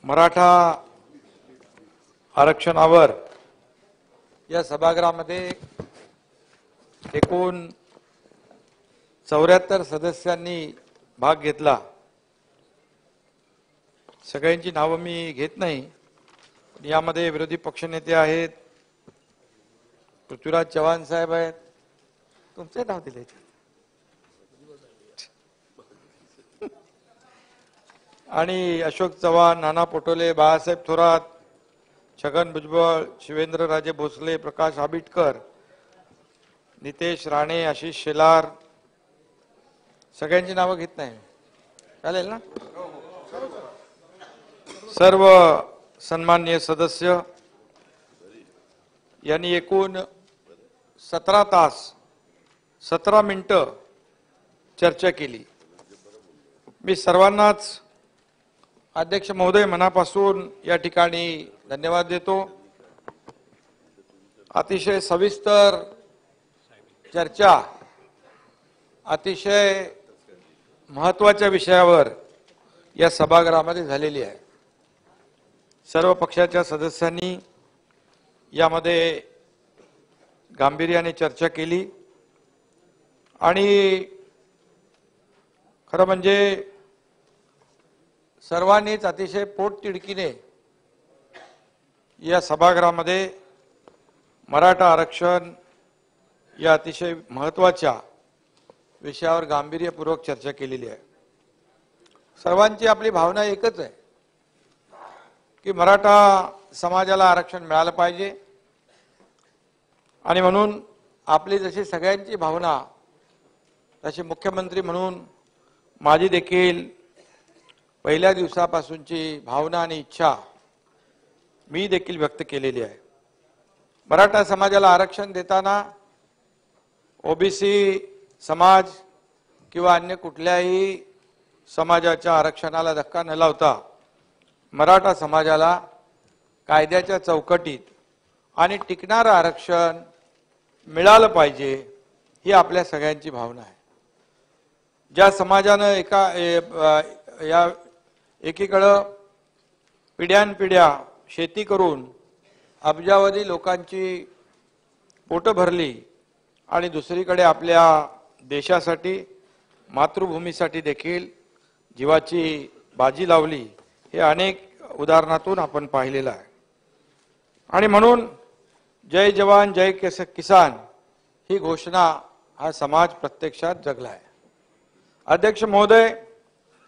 मराठा आरक्षणावर या सभागृहामध्ये एकूण 74 सदस्यांनी भाग घेतला। सगळ्यांची नावं मी घेत नाही, यामध्ये विरोधी पक्षनेते आहेत, पृथ्वीराज चव्हाण साहेब आहेत, तुमचे नाव दिले, आणि अशोक चव्हाण, नाना पटोले, बाळासाहेब थोरात, छगन भुजबळ, शिवेंद्रराजे भोसले, प्रकाश आंबेडकर, नितेश राणे, आशिष शेलार, सगळ्यांची नावं घेत नाही, चालेल ना? सर्व सन्माननीय सदस्य यांनी एकूण 17 तास 17 मिनिटं चर्चा केली। मी सर्वांनाच अध्यक्ष महोदय मनापासून या ठिकाणी धन्यवाद देतो। अतिशय सविस्तर चर्चा अतिशय महत्त्वाच्या विषयावर या सभागृहामध्ये झालेली आहे। सर्व पक्षाच्या सदस्यांनी यामध्ये गांभीर्याने चर्चा केली आणि खरं म्हणजे सर्वांनीच अतिशय पोटतिडकीने या सभागृहामध्ये मराठा आरक्षण या अतिशय महत्त्वाच्या विषयावर गांभीर्यपूर्वक चर्चा केलेली आहे। सर्वांची आपली भावना एकच आहे की मराठा समाजाला आरक्षण मिळालं पाहिजे, आणि म्हणून आपली जशी सगळ्यांची भावना तशी मुख्यमंत्री म्हणून माझी देखील पहिल्या दिवसापासूनची भावना आणि इच्छा मी देखील व्यक्त केलेली आहे। मराठा समाजाला आरक्षण देताना ओबीसी समाज किंवा अन्य कुठल्याही समाजाच्या आरक्षणाला धक्का न लावता मराठा समाजाला कायद्याच्या चौकटीत आणि टिकणारं आरक्षण मिळालं पाहिजे, ही आपल्या सगळ्यांची भावना आहे। ज्या समाजानं या एकीकडं पिढ्यानपिढ्या शेती करून अब्जावधी लोकांची पोटं भरली आणि दुसरीकडे आपल्या देशासाठी मातृभूमीसाठी देखील जीवाची बाजी लावली, हे अनेक उदाहरणातून आपण पाहिलेलं आहे। आणि म्हणून जय जवान जय किसान ही घोषणा हा समाज प्रत्यक्षात जगला आहे। अध्यक्ष महोदय,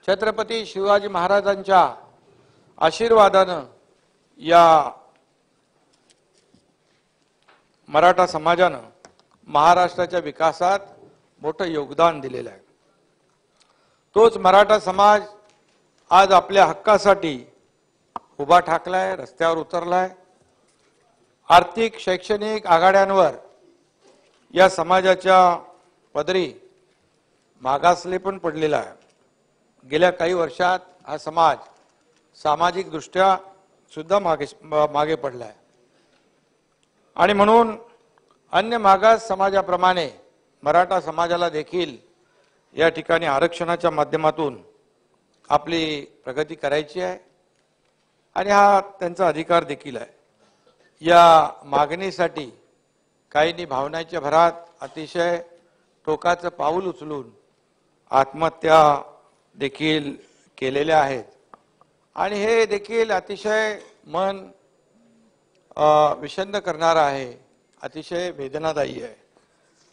छत्रपती शिवाजी महाराजांच्या आशीर्वादानं या मराठा समाजानं महाराष्ट्राच्या विकासात मोठं योगदान दिलेलं आहे। तोच मराठा समाज आज आपल्या हक्कासाठी उभा ठाकलाय, रस्त्यावर उतरलाय। आर्थिक शैक्षणिक आघाड्यांवर या समाजाच्या पदरी मागासले पण पडलेला आहे। गेल्या काही वर्षात हा समाज सामाजिक दृष्ट्या सुद्धा मागे पडलाय, आणि म्हणून अन्य मागास समाजाप्रमाणे मराठा समाजाला देखील या ठिकाणी आरक्षणाच्या माध्यमातून आपली प्रगती करायची आहे, आणि हा त्यांचा अधिकार देखील आहे। या मागणीसाठी काहींनी भावनांच्या भरात अतिशय टोकाचं पाऊल उचलून आत्महत्या देखील केलेल्या आहेत, आणि हे देखील अतिशय मन विषण्ण करणारं आहे, अतिशय वेदनादायी आहे।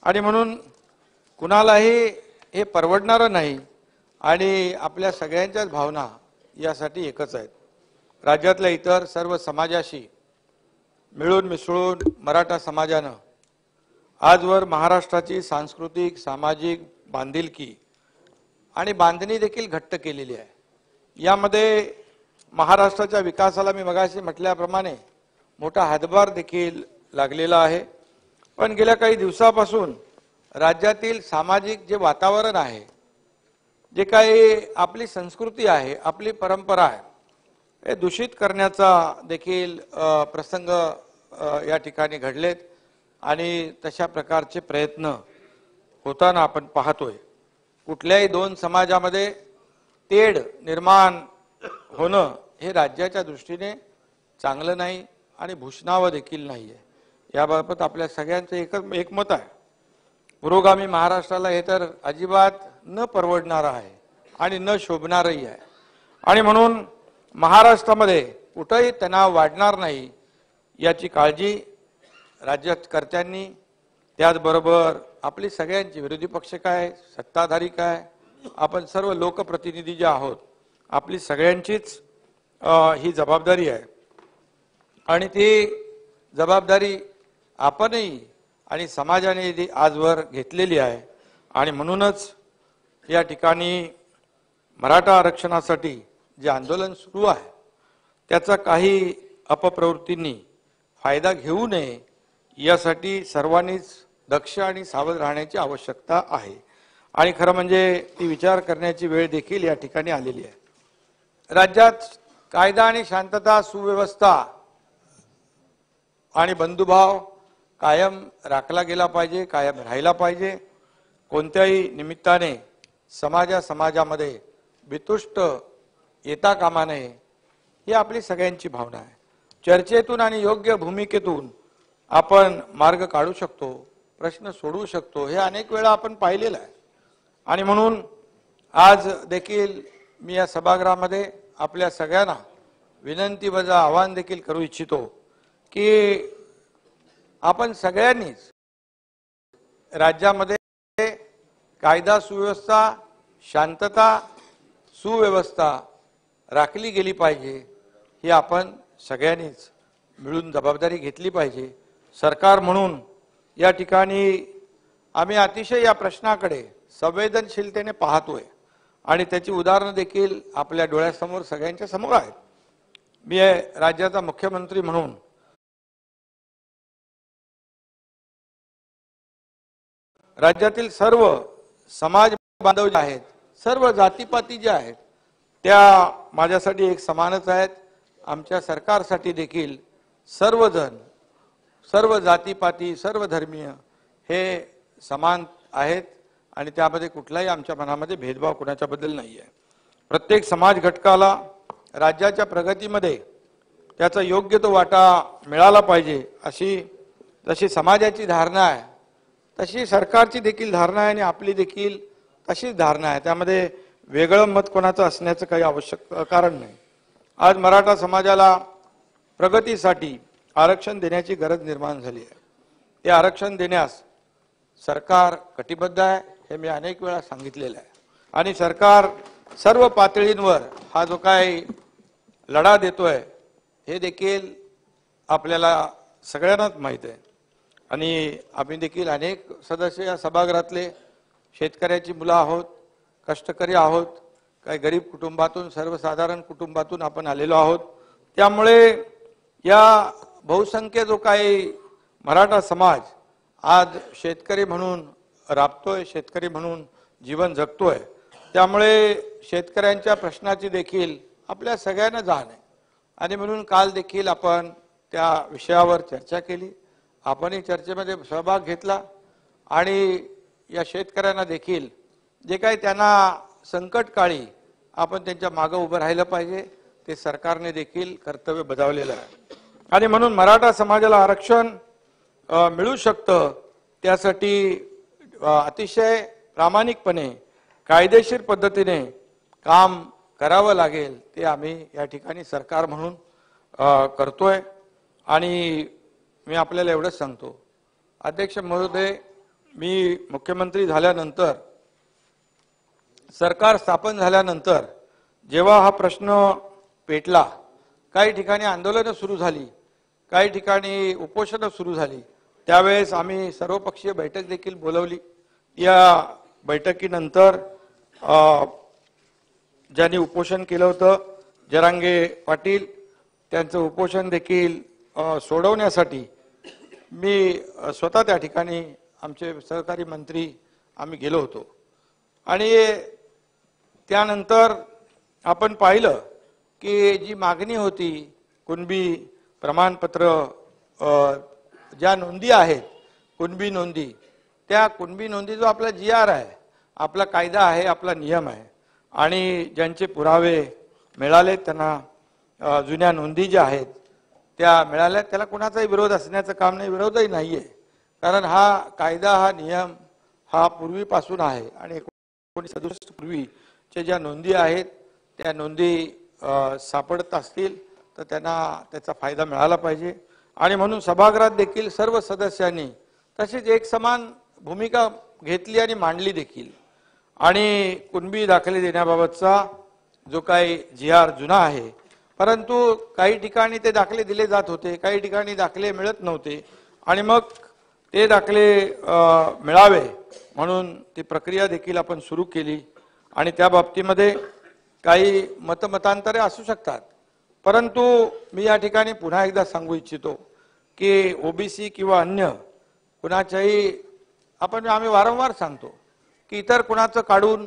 आणि म्हणून कुणालाही हे परवडणारं नाही, आणि आपल्या सगळ्यांच्याच भावना यासाठी एकच आहेत। राज्यातल्या इतर सर्व समाजाशी मिळून मिसळून मराठा समाजानं आजवर महाराष्ट्राची सांस्कृतिक सामाजिक बांधिलकी आणि बांधणी देखील घट्ट केलेली आहे। यामध्ये महाराष्ट्राच्या विकासाला मी मगाशी म्हटल्याप्रमाणे मोठा हातभार देखील लागलेला आहे। पण गेल्या काही दिवसापासून राज्यातील सामाजिक जे वातावरण आहे, जे काही आपली संस्कृती आहे, आपली परंपरा आहे, हे दूषित करण्याचा देखील प्रसंग या ठिकाणी घडलेत, आणि तशा प्रकारचे प्रयत्न होताना आपण पाहतोय। कुठल्याही दोन समाजामध्ये तेढ निर्माण होणं हे राज्याच्या दृष्टीने चांगलं नाही आणि भूषणावं देखील नाही आहे. याबाबत आपल्या सगळ्यांचं एकमत आहे. पुरोगामी महाराष्ट्राला हे तर अजिबात न परवडणारं आहे आणि न शोभणारही आहे. आणि म्हणून महाराष्ट्रामध्ये कुठंही तणाव वाढणार नाही याची काळजी राज्यकर्त्यांनी, त्याचबरोबर आपली सगळ्यांची, विरोधी पक्ष काय, सत्ताधारी काय, आपण सर्व लोकप्रतिनिधी जे आहोत, आपली सगळ्यांचीच ही जबाबदारी आहे. आणि ती जबाबदारी आपणही आणि समाजाने आजवर घेतलेली आहे. आणि म्हणूनच या ठिकाणी मराठा आरक्षणासाठी जे आंदोलन सुरू आहे त्याचा काही अपप्रवृत्तींनी फायदा घेऊ नये यासाठी सर्वांनीच दक्ष आणि सावध राहण्याची आवश्यकता आहे. आणि खरं म्हणजे ती विचार करण्याची वेळ देखील या ठिकाणी आलेली आहे. राज्यात कायदा आणि शांतता, सुव्यवस्था आणि बंधुभाव कायम राखला गेला पाहिजे, कायम राहिला पाहिजे. कोणत्याही निमित्ताने समाजामध्ये बितुष्ट येता कामा नये ही आपली सगळ्यांची भावना आहे. चर्चेतून आणि योग्य भूमिकेतून आपण मार्ग काढू शकतो, प्रश्न सोडवू शकतो, हे अनेक वेळा आपण पाहिलेलं आहे. आणि म्हणून आज देखील मी या सभागृहामध्ये आपल्या सगळ्यांना विनंती वजा आवाहन देखील करू इच्छितो की आपण सगळ्यांनीच राज्यामध्ये कायदा सुव्यवस्था, शांतता, सुव्यवस्था राखली गेली पाहिजे. ही आपण सगळ्यांनीच मिळून जबाबदारी घेतली पाहिजे. सरकार म्हणून या ठिकाणी आम्ही अतिशय या प्रश्नाकडे संवेदनशीलतेने पाहतोय आणि त्याची उदाहरणं देखील आपल्या डोळ्यासमोर सगळ्यांच्या समोर आहेत. मी राज्याचा मुख्यमंत्री म्हणून राज्यातील सर्व समाज बांधव जे आहेत, सर्व जातीपाती जे आहेत, त्या माझ्यासाठी एक समानच आहेत. आमच्या सरकारसाठी देखील सर्वजण, सर्व जातीपाती, सर्व धर्मीय हे समान आहेत आणि त्यामध्ये कुठलाही आमच्या मनामध्ये भेदभाव कुणाच्याबद्दल नाही आहे. प्रत्येक समाज घटकाला राज्याच्या प्रगतीमध्ये त्याचा योग्य तो वाटा मिळाला पाहिजे अशी जशी समाजाची धारणा आहे तशी सरकारची देखील धारणा आहे आणि आपली देखील तशीच धारणा आहे. त्यामध्ये वेगळं मत कोणाचं असण्याचं काही आवश्यक कारण नाही. आज मराठा समाजाला प्रगतीसाठी आरक्षण देण्याची गरज निर्माण झाली आहे. ते आरक्षण देण्यास सरकार कटिबद्ध आहे हे मी अनेक वेळा सांगितलेलं आहे. आणि सरकार सर्व पातळींवर हा जो काही लढा देतोय हे देखील आपल्याला सगळ्यांनाच माहीत आहे. आणि आम्ही देखील अनेक सदस्य या सभागृहातले शेतकऱ्याची मुलं आहोत, कष्टकरी आहोत, काही गरीब कुटुंबातून, सर्वसाधारण कुटुंबातून आपण आलेलो आहोत. त्यामुळे या बहुसंख्य जो काही मराठा समाज आज शेतकरी म्हणून राबतोय, शेतकरी म्हणून जीवन जगतोय, त्यामुळे शेतकऱ्यांच्या प्रश्नाची देखील आपल्या सगळ्यांना जाण आहे. आणि म्हणून काल देखील आपण त्या विषयावर चर्चा केली. आपणही चर्चेमध्ये सहभाग घेतला आणि या शेतकऱ्यांना देखील जे काही त्यांना संकटकाळी आपण त्यांच्या मागे उभं राहिलं पाहिजे ते सरकारने देखील कर्तव्य बजावलेलं आहे. आणि म्हणून मराठा समाजाला आरक्षण मिळू शकतं त्यासाठी अतिशय प्रामाणिकपणे कायदेशीर पद्धतीने काम करावं लागेल ते आम्ही या ठिकाणी सरकार म्हणून करतोय. आणि मी आपल्याला एवढंच सांगतो, अध्यक्ष महोदय, मी मुख्यमंत्री झाल्यानंतर, सरकार स्थापन झाल्यानंतर जेव्हा हा प्रश्न पेटला, काही ठिकाणी आंदोलनं सुरू झाली, काही ठिकाणी उपोषणं सुरू झाली, त्यावेळेस आम्ही सर्वपक्षीय बैठक देखील बोलवली. या बैठकीनंतर ज्यांनी उपोषण केलं होतं जरांगे पाटील, त्यांचं उपोषण देखील सोडवण्यासाठी मी स्वतः त्या ठिकाणी आमचे सहकारी मंत्री आम्ही गेलो होतो. आणि त्यानंतर आपण पाहिलं की जी मागणी होती कुणबी प्रमाणपत्र, ज्या नोंदी आहेत कुणबी नोंदी, त्या कुणबी नोंदी जो आपला GR आहे, आपला कायदा आहे, आपला नियम आहे आणि ज्यांचे पुरावे मिळाले त्यांना जुन्या नोंदी ज्या आहेत त्या मिळाल्या, त्याला कुणाचाही विरोध असण्याचं काम नाही, विरोधही नाहीये. कारण हा कायदा, हा नियम हा पूर्वीपासून आहे आणि 1967 पूर्वीच्या ज्या नोंदी आहेत त्या नोंदी सापडत असतील तर त्यांना त्याचा फायदा मिळाला पाहिजे. आणि म्हणून सभागृहात देखील सर्व सदस्यांनी तशीच एक समान भूमिका घेतली आणि मांडली देखील. आणि कुणबी दाखले देण्याबाबतचा जो काही GR जुना आहे, परंतु काही ठिकाणी ते दाखले दिले जात होते, काही ठिकाणी दाखले मिळत नव्हते आणि मग ते दाखले मिळावे म्हणून ती प्रक्रिया देखील आपण सुरू केली. आणि त्या बाबतीमध्ये काही मतमतांतरे असू शकतात, परंतु मी या ठिकाणी पुन्हा एकदा सांगू इच्छितो की OBC किंवा अन्य कुणाच्याही आम्ही वारंवार सांगतो की इतर कुणाचं काढून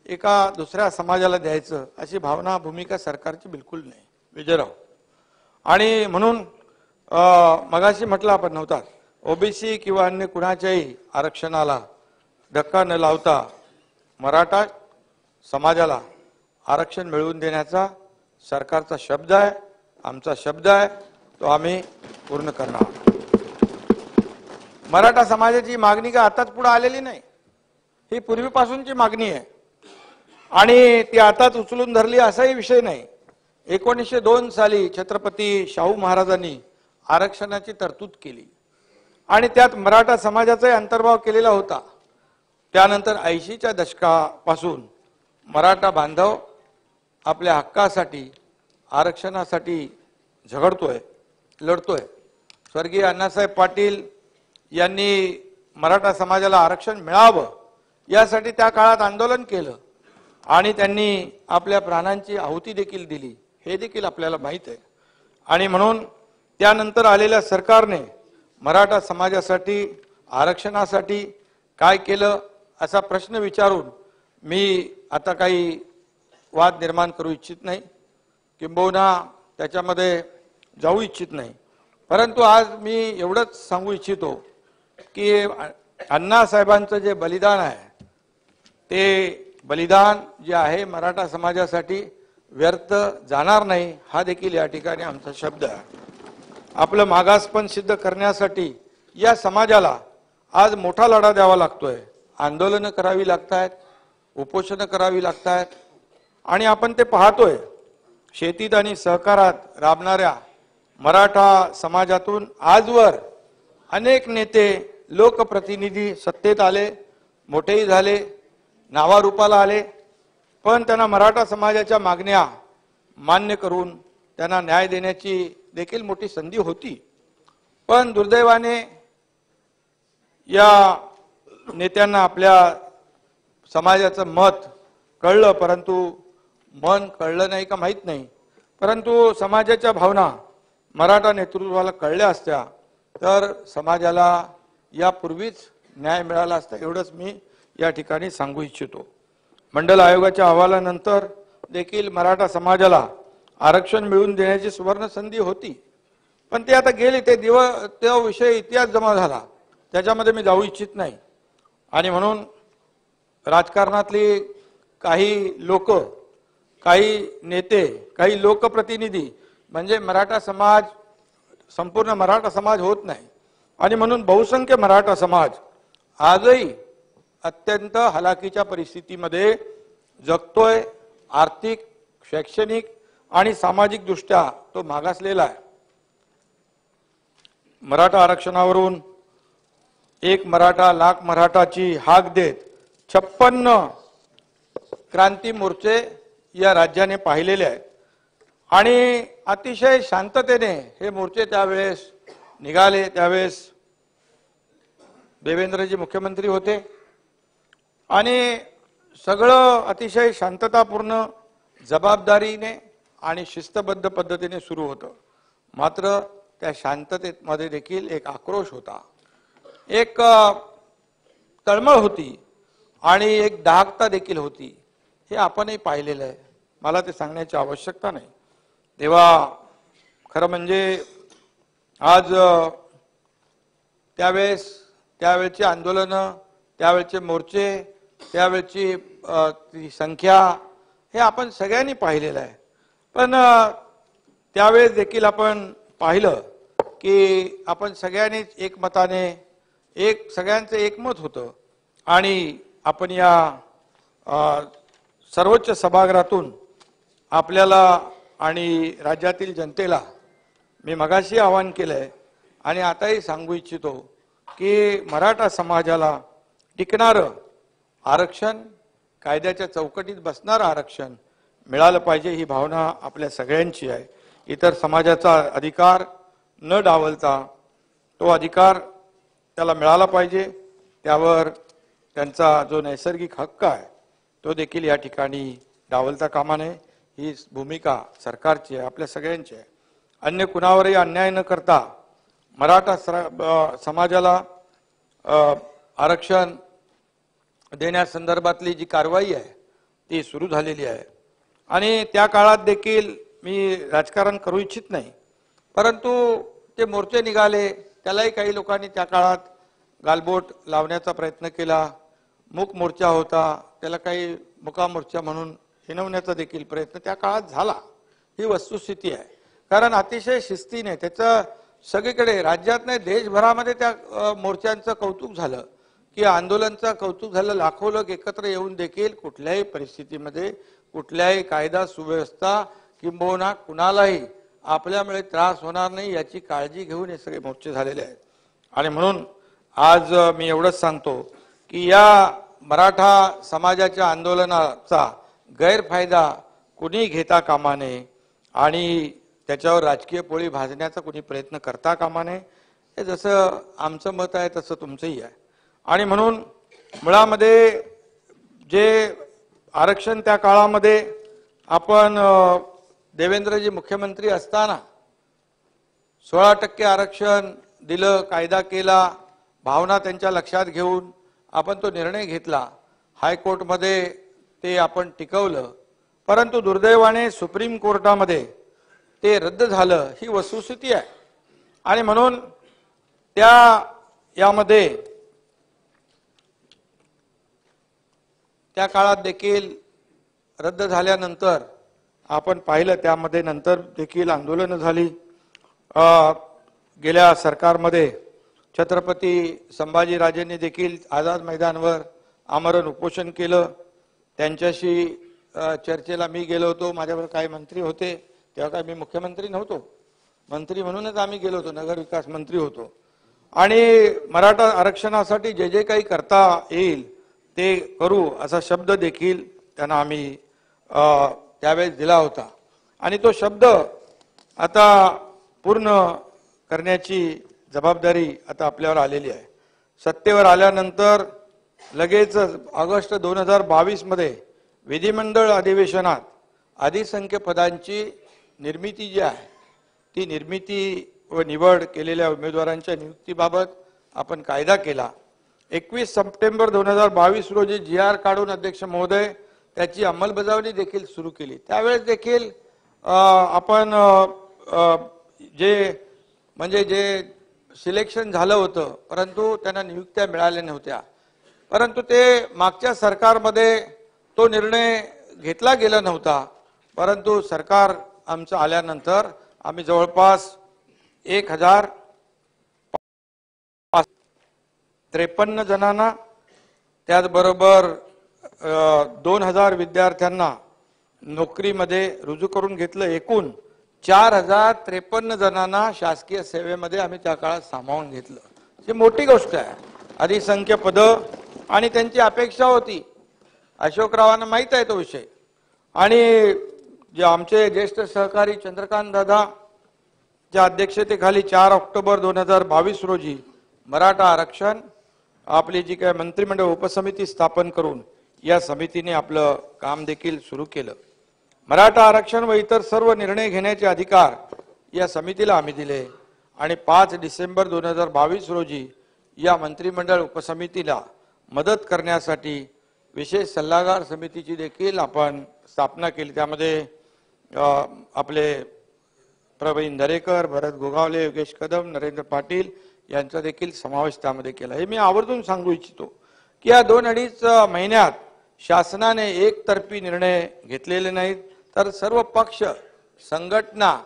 एका दुसऱ्या समाजाला द्यायचं अशी भावना, भूमिका सरकारची बिलकुल नाही, विजयराव. आणि म्हणून मगाशी म्हटलं आपण नव्हता, OBC किंवा अन्य कुणाच्याही आरक्षणाला धक्का न लावता मराठा समाजाला आरक्षण मिळवून देण्याचा सरकारचा शब्द आहे, आमचा शब्द आहे, तो आम्ही पूर्ण करणार. मराठा समाजाची मागणी का आताच पुढे आलेली नाही, ही पूर्वीपासूनची मागणी आहे आणि ती आताच उचलून धरली असाही विषय नाही. 1902 साली छत्रपती शाहू महाराजांनी आरक्षणाची तरतूद केली आणि त्यात मराठा समाजाचाही अंतर्भाव केलेला होता. त्यानंतर 80च्या दशकापासून मराठा बांधव आपल्या हक्कासाठी, आरक्षणासाठी झगडतोय, लढतोय. स्वर्गीय अण्णासाहेब पाटील यांनी मराठा समाजाला आरक्षण मिळावं यासाठी त्या काळात आंदोलन केलं आणि त्यांनी आपल्या प्राणांची आहुती देखील दिली, हे देखील आपल्याला माहीत आहे. आणि म्हणून त्यानंतर आलेल्या सरकारने मराठा समाजासाठी, आरक्षणासाठी काय केलं असा प्रश्न विचारून मी आता काही वाद निर्माण करू इच्छित नाही, किंबहुना त्याच्यामध्ये जाऊ इच्छित नाही. परंतु आज मी एवढंच सांगू इच्छितो की अण्णासाहेबांचं जे बलिदान आहे ते बलिदान जे आहे मराठा समाजासाठी व्यर्थ जाणार नाही, हा देखील या ठिकाणी आमचा शब्द आहे. आपलं मागासपण सिद्ध करण्यासाठी या समाजाला आज मोठा लढा द्यावा लागतोय, आंदोलनं करावी लागतात, उपोषणं करावी लागतात आणि आपण ते पाहतोय. शेतीत आणि सहकारात राबणाऱ्या मराठा समाजातून आजवर अनेक नेते, लोकप्रतिनिधी सत्तेत आले, मोठेही झाले, नावारूपाला आले, पण त्यांना मराठा समाजाच्या मागण्या मान्य करून त्यांना न्याय देण्याची देखील मोठी संधी होती. पण दुर्दैवाने या नेत्यांना आपल्या समाजाचं मत कळलं, परंतु मन कळलं नाही का माहीत नाही, परंतु समाजाच्या भावना मराठा नेतृत्वाला कळल्या असत्या तर समाजाला यापूर्वीच न्याय मिळाला असता, एवढंच मी या ठिकाणी सांगू इच्छितो. मंडल आयोगाच्या अहवालानंतर देखील मराठा समाजाला आरक्षण मिळवून देण्याची सुवर्ण संधी होती, पण ते आता गेली. तो विषय इतिहास जमा झाला, त्याच्यामध्ये मी जाऊ इच्छित नाही. आणि म्हणून राजकारणातली काही लोक, काही नेते, काही लोकप्रतिनिधी म्हणजे मराठा समाज, संपूर्ण मराठा समाज होत नाही. आणि म्हणून बहुसंख्य मराठा समाज आजही अत्यंत हलाखीच्या परिस्थितीमध्ये जगतोय. आर्थिक, शैक्षणिक आणि सामाजिक दृष्ट्या तो मागासलेला आहे. मराठा आरक्षणावरून एक मराठा लाख मराठाची हाक देत 56 क्रांती मोर्चे या राज्याने पाहिलेले आहेत आणि अतिशय शांततेने हे मोर्चे त्यावेळेस निघाले. त्यावेळेस देवेंद्रजी मुख्यमंत्री होते आणि सगळं अतिशय शांततापूर्ण, जबाबदारीने आणि शिस्तबद्ध पद्धतीने सुरू होतं. मात्र त्या शांततेमध्ये देखील एक आक्रोश होता, एक तळमळ होती आणि एक दाहकता देखील होती. हे आपणही पाहिलेलं आहे, मला ते सांगण्याची आवश्यकता नाही. तेव्हा खरं म्हणजे आज त्यावेळची आंदोलनं, त्यावेळचे मोर्चे, त्यावेळची ती संख्या हे आपण सगळ्यांनी पाहिलेलं आहे. पण त्यावेळेस देखील आपण पाहिलं की आपण सगळ्यांनीच एकमताने सगळ्यांचं एकमत होतं आणि आपण या सर्वोच्च सभागृहातून आपल्याला आणि राज्यातील जनतेला मी मगाशी आवाहन केलंय आणि आताही सांगू इच्छितो की मराठा समाजाला टिकणारं आरक्षण, कायद्याच्या चौकटीत बसणारं आरक्षण मिळालं पाहिजे, ही भावना आपल्या सगळ्यांची आहे. इतर समाजाचा अधिकार न डावलता तो अधिकार त्याला मिळाला पाहिजे, त्यावर त्यांचा जो नैसर्गिक हक्क आहे तो देखील या ठिकाणी डावलता कामा नये. ही भूमिका सरकारची आहे, आपल्या सगळ्यांची आहे. अन्य कुणावरही अन्याय न करता मराठा समाजाला आरक्षण देण्यासंदर्भातली जी कारवाई आहे ती सुरू झालेली आहे आणि त्या काळात देखील मी राजकारण करू इच्छित नाही, परंतु ते मोर्चे निघाले, त्यालाही काही लोकांनी त्या काळात गालबोट लावण्याचा प्रयत्न केला. मूक मोर्चा होता, त्याला काही मुका मोर्चा म्हणून हिणवण्याचा देखील प्रयत्न त्या काळात झाला. ही वस्तुस्थिती आहे. कारण अतिशय शिस्तीने त्याचं सगळीकडे राज्यात नाही देशभरामध्ये त्या मोर्चांचं कौतुक झालं की आंदोलनाचं कौतुक झालं. लाखो लोक एकत्र येऊन देखील कुठल्याही परिस्थितीमध्ये कुठल्याही कायदा सुव्यवस्था किंबहुना कुणालाही आपल्यामुळे त्रास होणार नाही याची काळजी घेऊन हे सगळे मोर्चे झालेले आहेत. आणि म्हणून आज मी एवढंच सांगतो की या मराठा समाजाच्या आंदोलनाचा गैरफायदा कुणी घेता कामा नये आणि त्याच्यावर राजकीय पोळी भाजण्याचा कुणी प्रयत्न करता कामा नये. हे जसं आमचं मत आहे तसं तुमचंही आहे. आणि म्हणून मुळामध्ये जे आरक्षण त्या काळामध्ये आपण देवेंद्रजी मुख्यमंत्री असताना 16% आरक्षण दिलं, कायदा केला, भावना त्यांच्या लक्षात घेऊन आपण तो निर्णय घेतला. हायकोर्टमध्ये ते आपण टिकवलं, परंतु दुर्दैवाने सुप्रीम कोर्टामध्ये ते रद्द झालं. ही वस्तुस्थिती आहे. आणि म्हणून यामध्ये त्या काळात देखील रद्द झाल्यानंतर आपण पाहिलं त्यामध्ये नंतर देखील आंदोलनं झाली. गेल्या सरकारमध्ये छत्रपती संभाजीराजेंनी देखील आझाद मैदानवर आमरण उपोषण केलं. त्यांच्याशी चर्चेला मी गेलो होतो. माझ्याबरोबर काही मंत्री होते, तेव्हा काय मी मुख्यमंत्री नव्हतो, मंत्री म्हणूनच आम्ही गेलो होतो, नगर विकास मंत्री होतो. आणि मराठा आरक्षणासाठी जे जे काही करता येईल ते करू असा शब्द देखील त्यांना आम्ही त्यावेळेस दिला होता. आणि तो शब्द आता पूर्ण करण्याची जबाबदारी आता आपल्यावर आलेली आहे. सत्तेवर आल्यानंतर लगेच ऑगस्ट 2022 मध्ये विधिमंडळ अधिवेशनात अधिसंख्य पदांची निर्मिती जी आहे ती निर्मिती व निवड केलेल्या उमेदवारांच्या नियुक्तीबाबत आपण कायदा केला. 21 सप्टेंबर 2022 रोजी GR काढून अध्यक्ष महोदय त्याची अंमलबजावणी देखील सुरू केली. त्यावेळेस देखील आपण जे सिलेक्शन झालं होतं, परंतु त्यांना नियुक्त्या मिळाल्या नव्हत्या. परंतु ते मागच्या सरकारमध्ये तो निर्णय घेतला गेला नव्हता. परंतु सरकार आमचं आल्यानंतर आम्ही जवळपास 1053 जणांना, त्याचबरोबर 2000 विद्यार्थ्यांना नोकरीमध्ये रुजू करून घेतलं. एकूण 4053 जणांना शासकीय सेवेमध्ये आम्ही त्या काळात सामावून घेतलं. ही मोठी गोष्ट आहे. अधिसंख्य पदं आणि त्यांची अपेक्षा होती. अशोकरावांना माहीत आहे तो विषय. आणि जे आमचे ज्येष्ठ सहकारी चंद्रकांत दादा च्या अध्यक्षतेखाली 4 ऑक्टोबर 2022 रोजी मराठा आरक्षण आपली जी काय मंत्रिमंडळ उपसमिती स्थापन करून या समितीने आपलं काम देखील सुरू केलं. मराठा आरक्षण व इतर सर्व निर्णय घेण्याचे अधिकार या समितीला आम्ही दिले. आणि 5 डिसेंबर 2022 रोजी या मंत्रिमंडळ उपसमितीला मदत करण्यासाठी विशेष सल्लागार समितीची देखील आपण स्थापना केली. त्यामध्ये आपले प्रवीण दरेकर, भरत गोगावले, योगेश कदम, नरेंद्र पाटील यांचा देखील समावेश त्यामध्ये केला. हे मी आवर्जून सांगू इच्छितो की या 2-2.5 महिन्यात शासनाने एकतर्फी निर्णय घेतलेले नाहीत, तर सर्व पक्ष, संघटना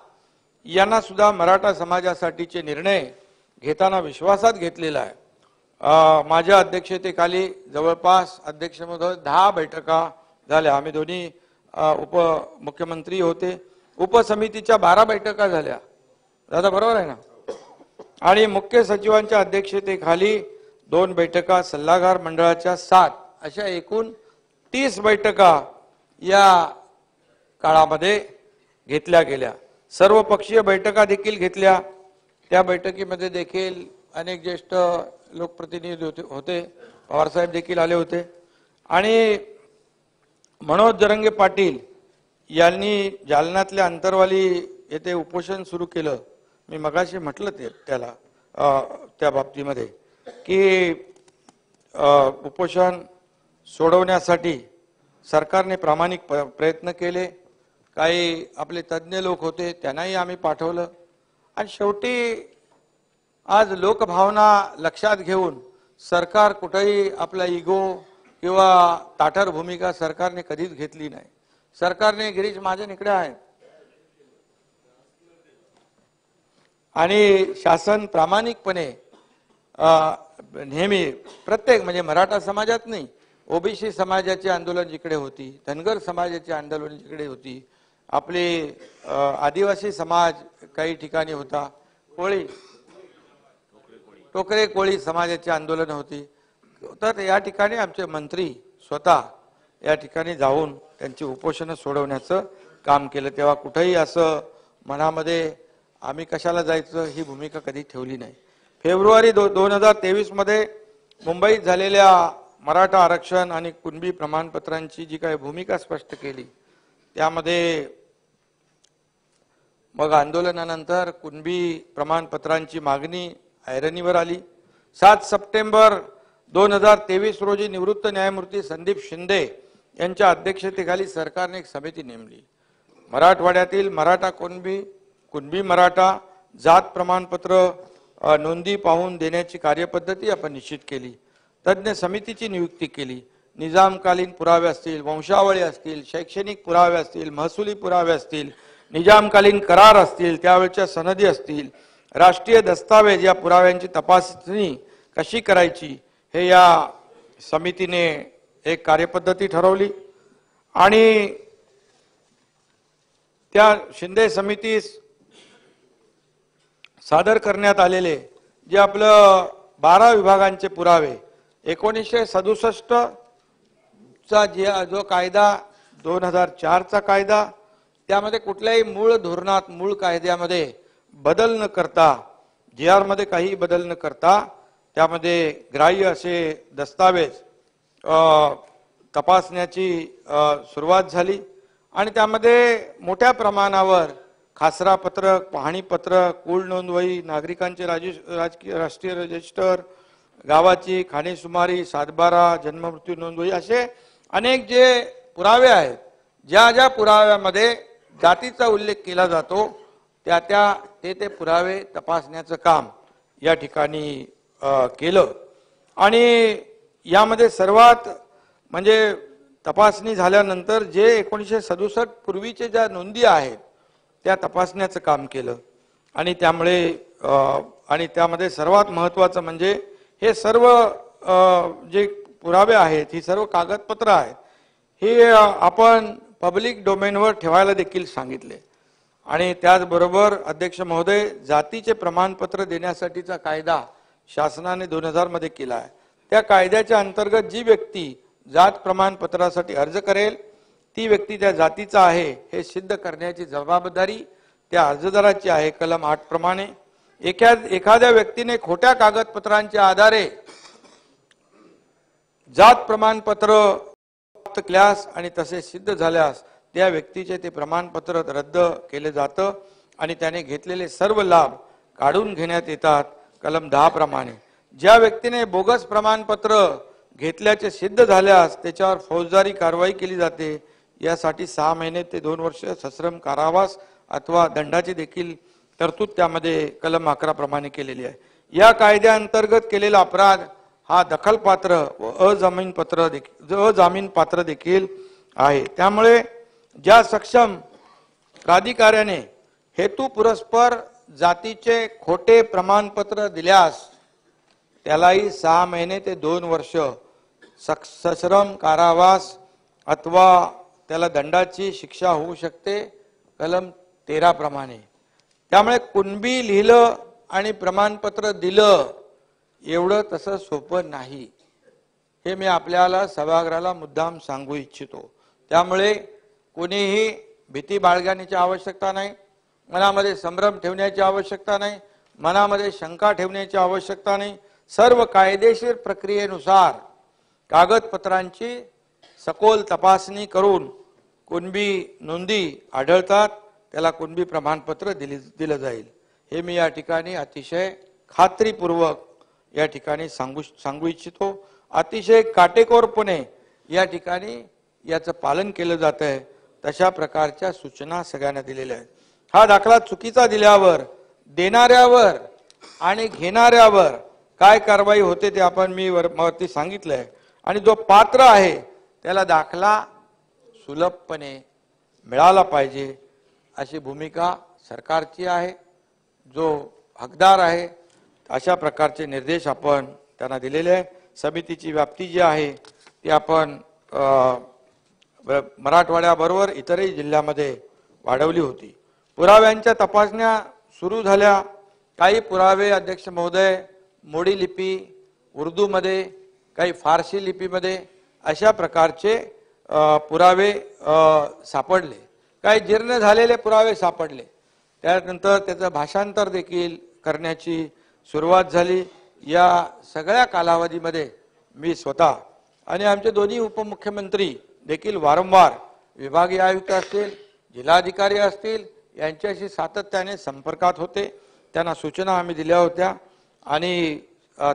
यांना सुद्धा मराठा समाजासाठीचे निर्णय घेताना विश्वासात घेतलेला आहे। माझ्या अध्यक्षतेखाली जवळपास अध्यक्ष महोदय 10 बैठका झाल्या। आम्ही दोन्ही उपमुख्यमंत्री होते। उपसमितीच्या 12 बैठका झाल्या। दादा बरोबर आहे ना? आणि मुख्य सचिवांच्या अध्यक्षतेखाली 2 बैठका, सल्लागार मंडळाच्या 7, अशा एकूण 30 बैठका या काळामध्ये घेतल्या गेल्या। सर्वपक्षीय बैठका देखील घेतल्या। त्या बैठकीमध्ये देखील अनेक ज्येष्ठ लोकप्रतिनिधी होते। पवारसाहेब देखील आले होते। आणि मनोज जरंगे पाटील यांनी जालन्यातल्या अंतरवाली येथे उपोषण सुरू केलं। मी मगाशी म्हटलं त्याला त्या बाबतीमध्ये की उपोषण सोडवण्यासाठी सरकारने प्रामाणिक प्रयत्न केले। काही आपले तज्ञ लोक होते, त्यांनाही आम्ही पाठवलं। आणि शेवटी आज लोकभावना लक्षात घेऊन सरकार कुठेही आपला इगो किंवा ताठर भूमिका सरकारने कधीच घेतली नाही। सरकारने गिरीश महाजन इकडे आहेत आणि शासन प्रामाणिकपणे नेहमी प्रत्येक म्हणजे मराठा समाजात नाही, ओबीसी समाजाचे आंदोलन जिकडे होती, धनगर समाजाचे आंदोलन जिकडे होती, आपले आदिवासी समाज काही ठिकाणी होता, टोकरे कोळी समाजाचे आंदोलन होती। तर या ठिकाणी आमचे मंत्री स्वतः या ठिकाणी जाऊन त्यांची उपोषण सोडवण्याचं काम केलं। तेव्हा कुठेही असं मनामध्ये आम्ही कशाला जायचं ही भूमिका कधी ठेवली नाही। फेब्रुवारी 2023 मध्ये मुंबईत झालेल्या मराठा आरक्षण आणि कुणबी प्रमाणपत्रांची जी काही भूमिका स्पष्ट केली, त्यामध्ये मग आंदोलनानंतर कुणबी प्रमाणपत्रांची मागणी ऐरणीवर आली। 7 सप्टेंबर 2023 रोजी निवृत्त न्यायमूर्ती संदीप शिंदे यांच्या अध्यक्षतेखाली सरकारने एक समिती नेमली। मराठवाड्यातील मराठा कुणबी मराठा जात प्रमाणपत्र नोंदी पाहून देण्याची कार्यपद्धती आपण निश्चित केली। तज्ञ समितीची नियुक्ती केली। निजामकालीन पुरावे असतील, वंशावळी असतील, शैक्षणिक पुरावे असतील, महसुली पुरावे असतील, निजामकालीन करार असतील, त्यावेळच्या सनदी असतील, राष्ट्रीय दस्तावेज या पुराव्यांची तपासणी कशी करायची हे या समितीने एक कार्यपद्धती ठरवली। आणि त्या शिंदे समितीस सादर करण्यात आलेले जे आपलं 12 विभागांचे पुरावे 1967 चा जो कायदा 2004 चा कायदा, त्यामध्ये कुठल्याही मूळ धोरणात मूळ कायद्यामध्ये बदल न करता, GR मध्ये काही बदल न करता त्यामध्ये ग्राह्य असे दस्तावेज तपासण्याची सुरुवात झाली। आणि त्यामध्ये मोठ्या प्रमाणावर खासरा पत्रक, पाहणी पत्रक, कुळ नोंदवही, नागरिकांचे राष्ट्रीय रजिस्टर, गावाची खाणेसुमारी, सातबारा, जन्ममृत्यू नोंदवही, असे अनेक जे पुरावे आहेत, ज्या ज्या पुराव्यामध्ये जातीचा उल्लेख केला जातो ते पुरावे तपासण्याचं काम या ठिकाणी केलं। आणि यामध्ये सर्वात म्हणजे तपासणी झाल्यानंतर जे 1967 पूर्वीचे ज्या नोंदी आहेत त्या तपासण्याचं काम केलं। आणि त्यामध्ये सर्वात महत्त्वाचं म्हणजे हे सर्व जे पुरावे आहेत, ही सर्व कागदपत्र आहेत, हे आपण पब्लिक डोमेनवर ठेवायला देखील सांगितले। आणि त्याचबरोबर अध्यक्ष महोदय, जातीचे प्रमाणपत्र देण्यासाठीचा कायदा शासनाने 2000 मध्ये केला आहे। त्या कायद्याच्या अंतर्गत जी व्यक्ती जात प्रमाणपत्रासाठी अर्ज करेल ती व्यक्ती त्या जातीचा आहे हे सिद्ध करण्याची जबाबदारी त्या अर्जदाराची आहे। कलम 8 प्रमाणे एखाद्या व्यक्तीने खोट्या कागदपत्रांच्या आधारे जात प्रमाणपत्र प्राप्त केल्यास आणि तसे सिद्ध झाल्यास त्या व्यक्तीचे ते प्रमाणपत्र रद्द केले जातं आणि त्याने घेतलेले सर्व लाभ काढून घेण्यात येतात कलम 10 प्रमाणे। ज्या व्यक्तीने बोगस प्रमाणपत्र घेतल्याचे सिद्ध झाल्यास त्याच्यावर फौजदारी कारवाई केली जाते। यासाठी 6 महिने ते 2 वर्ष सश्रम कारावास अथवा दंडाची देखील तरतूद त्यामध्ये कलम 11 प्रमाणे केलेली आहे। या कायद्याअंतर्गत केलेला अपराध हा दखलपात्र व अजामीन पात्र देखील आहे। त्यामुळे ज्या सक्षम प्राधिकाऱ्याने हेतू पुरस्पर जातीचे खोटे प्रमाणपत्र दिल्यास त्यालाही 6 महिने ते 2 वर्ष सश्रम कारावास अथवा त्याला दंडाची शिक्षा होऊ शकते कलम 13 प्रमाणे। त्यामुळे कुणबी लिहिलं आणि प्रमाणपत्र दिलं एवढं तसं सोपं नाही, हे मी आपल्याला सभागृहाला मुद्दाम सांगू इच्छितो। त्यामुळे कोणीही भीती बाळगण्याची आवश्यकता नाही, मनामध्ये संभ्रम ठेवण्याची आवश्यकता नाही, मनामध्ये शंका ठेवण्याची आवश्यकता नाही। सर्व कायदेशीर प्रक्रियेनुसार कागदपत्रांची सखोल तपासणी करून कुणबी नोंदी आढळतात त्याला कुणबी प्रमाणपत्र दिलं जाईल, हे मी या ठिकाणी अतिशय खात्रीपूर्वक या ठिकाणी सांगू इच्छितो। अतिशय काटेकोरपणे या ठिकाणी याचं पालन केलं जात आहे, तशा प्रकारच्या सूचना सगळ्यांना दिलेल्या आहेत। हा दाखला चुकीचा दिल्यावर देणाऱ्यावर आणि घेणाऱ्यावर काय कारवाई होते ते आपण मी वरती सांगितलंय, आणि जो पात्र आहे त्याला दाखला सुलभपणे मिळाला पाहिजे अशी भूमिका सरकारची आहे। जो हकदार आहे अशा प्रकारचे निर्देश आपण त्यांना दिलेले आहे। समितीची व्याप्ती जी आहे ती आपण मराठवाड्याबरोबर इतरही जिल्ह्यामध्ये वाढवली होती। पुराव्यांच्या तपासण्या सुरू झाल्या। काही पुरावे अध्यक्ष महोदय मोडी लिपी, उर्दूमध्ये, काही फारसी लिपीमध्ये अशा प्रकारचे पुरावे सापडले। काही जीर्ण झालेले पुरावे सापडले, त्यानंतर त्याचं भाषांतर देखील करण्याची सुरुवात झाली। या सगळ्या कालावधीमध्ये मी स्वतः आणि आमचे दोन्ही उपमुख्यमंत्री देखील वारंवार विभागीय आयुक्त असतील, जिल्हाधिकारी असतील यांच्याशी सातत्याने संपर्कात होते, त्यांना सूचना आम्ही दिल्या होत्या आणि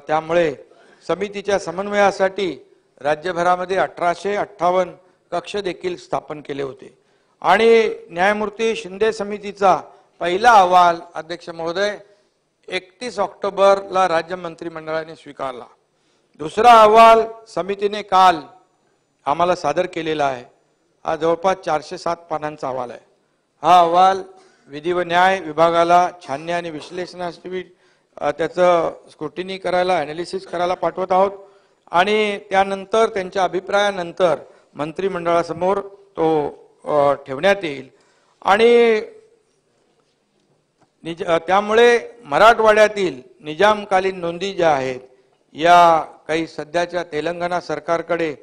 त्यामुळे समितीच्या समन्वयासाठी राज्यभरामध्ये 1858 कक्ष देखील स्थापन केले होते। आणि न्यायमूर्ती शिंदे समितीचा पहिला अहवाल अध्यक्ष महोदय 31 ऑक्टोबरला राज्य मंत्रिमंडळाने स्वीकारला। दुसरा अहवाल समितीने काल आम्हाला सादर केलेला आहे। हा जवळपास 407 पानांचा अहवाल आहे। हा अहवाल विधी व न्याय विभागाला छाननी आणि विश्लेषणासाठी त्याचं स्क्रुटिनी करायला, ॲनालिसिस करायला पाठवत आहोत आणि त्यानंतर त्यांच्या अभिप्रायानंतर मंत्रिमंडळासमोर तो ठेवण्यात येईल। आणि त्यामुळे मराठवाड्यातील निजामकालीन नोंदी ज्या आहेत या काही सध्याच्या तेलंगणा सरकारकडे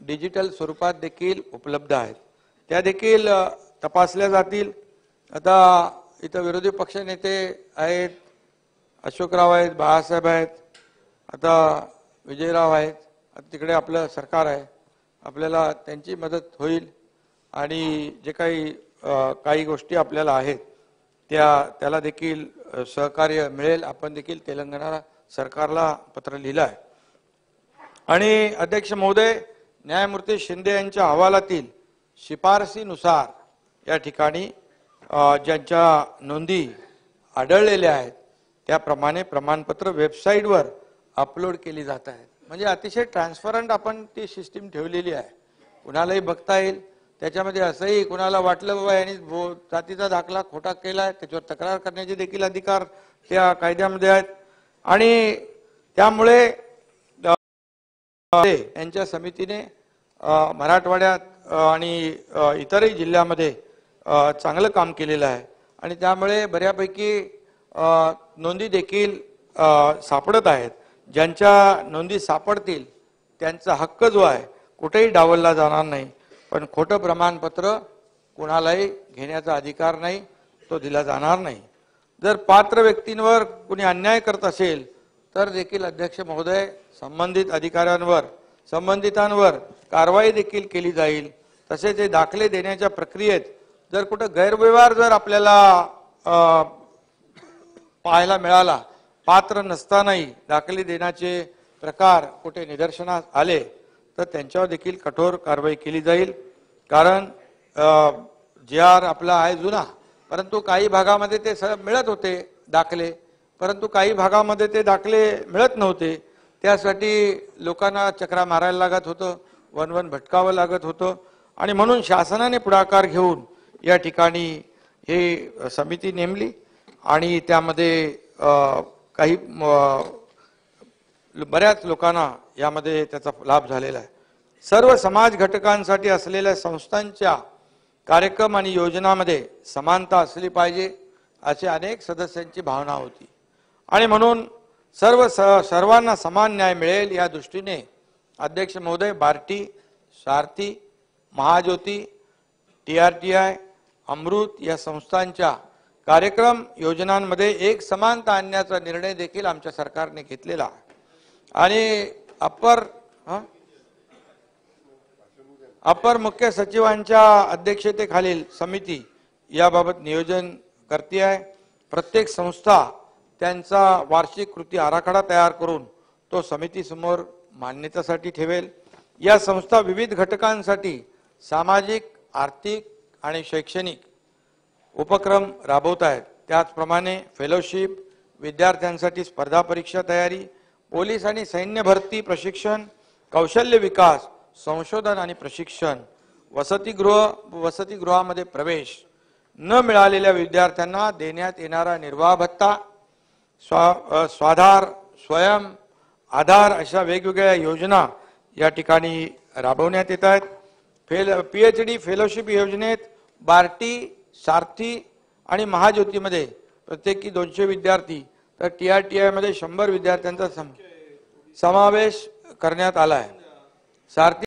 डिजिटल स्वरूपात देखील उपलब्ध आहेत, त्या देखील तपासल्या जातील। आता इथं विरोधी पक्ष नेते आहेत, अशोकराव आहेत, बाळासाहेब आहेत, आता विजयराव आहेत, तिकडे आपलं सरकार आहे, आपल्याला त्यांची मदत होईल आणि जे काही गोष्टी आपल्याला आहेत त्याला देखील सहकार्य मिळेल। आपण देखील तेलंगणा सरकारला पत्र लिहिलं आहे। आणि अध्यक्ष महोदय न्यायमूर्ती शिंदे यांच्या अहवालातील शिफारसीनुसार या ठिकाणी ज्यांच्या नोंदी आढळलेल्या आहेत त्याप्रमाणे प्रमाणपत्र वेबसाईटवर अपलोड केली जात आहेत। म्हणजे अतिशय ट्रान्सपरंट आपण ती सिस्टीम ठेवलेली आहे, कुणालाही बघता येईल। त्याच्यामध्ये असंही कुणाला वाटलं बाबा यांनी जातीचा दाखला खोटा केला आहे त्याच्यावर तक्रार करण्याचे देखील अधिकार त्या कायद्यामध्ये आहेत। आणि त्यामुळे यांच्या समितीने मराठवाड्यात आणि इतरही जिल्ह्यामध्ये चांगलं काम केलेलं आहे आणि त्यामुळे बऱ्यापैकी नोंदी देखील सापडत आहेत। ज्यांच्या नोंदी सापडतील त्यांचा हक्क जो आहे कुठेही डावलला जाणार नाही, पण खोटं प्रमाणपत्र कुणालाही घेण्याचा अधिकार नाही, तो दिला जाणार नाही। जर पात्र व्यक्तींवर कुणी अन्याय करत असेल तर देखील अध्यक्ष महोदय संबंधित अधिकाऱ्यांवर संबंधितांवर कारवाई देखील केली जाईल। तसेच हे दाखले देण्याच्या प्रक्रियेत जर कुठं गैरव्यवहार जर आपल्याला पाहायला मिळाला, पात्र नसतानाही दाखले देण्याचे प्रकार कुठे निदर्शनास आले तर त्यांच्यावर देखील कठोर कारवाई केली जाईल। कारण JR आपला आहे जुना, परंतु काही भागामध्ये ते मिळत होते दाखले, परंतु काही भागामध्ये ते दाखले मिळत नव्हते। त्यासाठी लोकांना चक्रा मारायला लागत होतं, वन भटकावं लागत होतं आणि म्हणून शासनाने पुढाकार घेऊन या ठिकाणी ही समिती नेमली आणि त्यामध्ये काही बऱ्याच लोकांना यामध्ये त्याचा लाभ झालेला आहे। सर्व समाज घटकांसाठी असलेल्या संस्थांच्या कार्यक्रम आणि योजनांमध्ये समानता असली पाहिजे अशी अनेक सदस्यांची भावना होती आणि म्हणून सर्वांना समान न्याय मिळेल या दृष्टीने अध्यक्ष महोदय बार्टी, सारथी, महाज्योती, TRTI, अमृत या संस्थांच्या कार्यक्रम योजनांमध्ये एक समानता आणण्याचा निर्णय देखील आमच्या सरकारने घेतलेला आहे आणि अपर मुख्य सचिवांच्या अध्यक्षतेखालील समिती याबाबत नियोजन करते आहे। प्रत्येक संस्था त्यांचा वार्षिक कृती आराखडा तयार करून तो समितीसमोर मान्यतेसाठी ठेवेल। या संस्था विविध घटकांसाठी सामाजिक, आर्थिक आणि शैक्षणिक उपक्रम राबवत आहेत। त्याचप्रमाणे फेलोशिप, विद्यार्थ्यांसाठी स्पर्धा परीक्षा तयारी, पोलीस आणि सैन्य भरती प्रशिक्षण, कौशल्य विकास, संशोधन आणि प्रशिक्षण, वसतिगृहामध्ये प्रवेश, न मिळालेल्या विद्यार्थ्यांना देण्यात येणारा निर्वाह भत्ता, स्वाधार, स्वयं आधार अशा वेगवेगळ्या योजना या ठिकाणी राबवण्यात येत आहेत। PhD फेलोशिप योजनेत बार्टी, सारथी आणि महाज्योतीमध्ये प्रत्येकी 200 विद्यार्थी तर TRTI मध्ये 100 विद्यार्थ्यांचा समावेश करण्यात आला आहे। सारथी